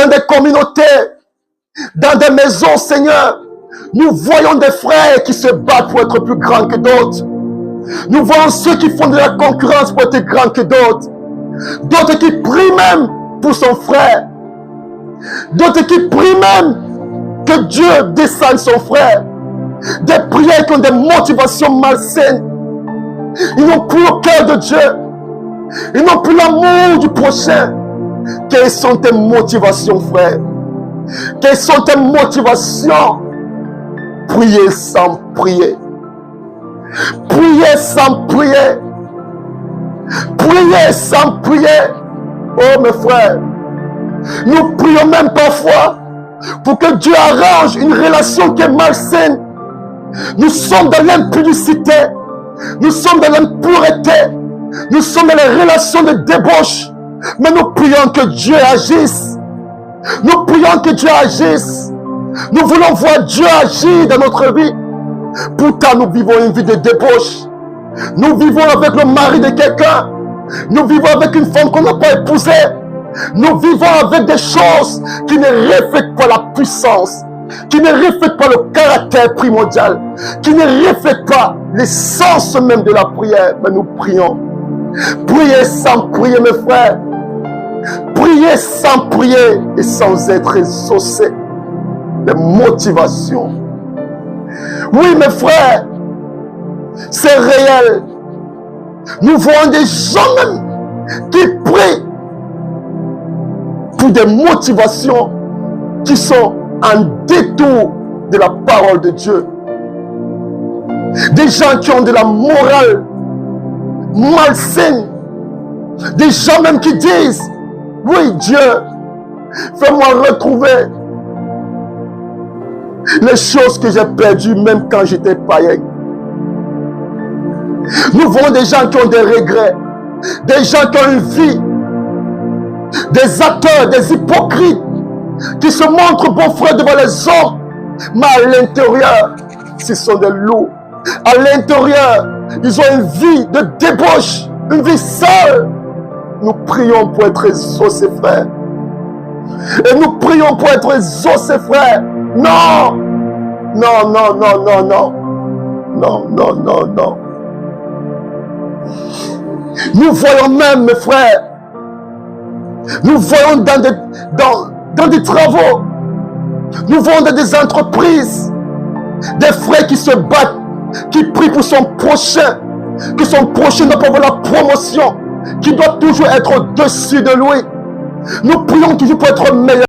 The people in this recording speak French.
dans des communautés, dans des maisons, Seigneur, nous voyons des frères qui se battent pour être plus grands que d'autres. Nous voyons ceux qui font de la concurrence pour être grands que d'autres. D'autres qui prient même pour son frère. D'autres qui prient même que Dieu descende son frère. Des prières qui ont des motivations malsaines. Ils n'ont plus le cœur de Dieu. Ils n'ont plus l'amour du prochain. Quelles sont tes motivations, frère? Quelles sont tes motivations? Prier sans prier. Prier sans prier. Prier sans prier. Oh mes frères, nous prions même parfois pour que Dieu arrange une relation qui est malsaine. Nous sommes dans l'impudicité. Nous sommes dans l'impureté. Nous sommes dans les relations de débauche. Mais nous prions que Dieu agisse. Nous prions que Dieu agisse. Nous voulons voir Dieu agir dans notre vie. Pourtant, nous vivons une vie de débauche. Nous vivons avec le mari de quelqu'un. Nous vivons avec une femme qu'on n'a pas épousée. Nous vivons avec des choses qui ne reflètent pas la puissance, qui ne reflètent pas le caractère primordial, qui ne reflètent pas l'essence même de la prière. Mais nous prions. Priez sans prier, mes frères. Priez sans prier et sans être exaucé. Les motivations. Oui, mes frères, c'est réel. Nous voyons des gens même qui prient pour des motivations qui sont en détour de la parole de Dieu. Des gens qui ont de la morale malsaine. Des gens même qui disent, oui Dieu, fais-moi retrouver les choses que j'ai perdues même quand j'étais païen. Nous voyons des gens qui ont des regrets, des gens qui ont une vie, des acteurs, des hypocrites, qui se montrent bons frères devant les hommes, mais à l'intérieur, ce sont des loups. À l'intérieur, ils ont une vie de débauche, une vie seule. Nous prions pour être exaucés, frères. Et nous prions pour être exaucés, frères. Non! Non, non, non, non, non. Non, non, non, non. Nous voyons même, mes frères, nous voyons dans des travaux, nous voyons dans des entreprises, des frères qui se battent, qui prient pour son prochain, que son prochain doit pas avoir la promotion, qui doit toujours être au-dessus de lui. Nous prions toujours pour être meilleurs.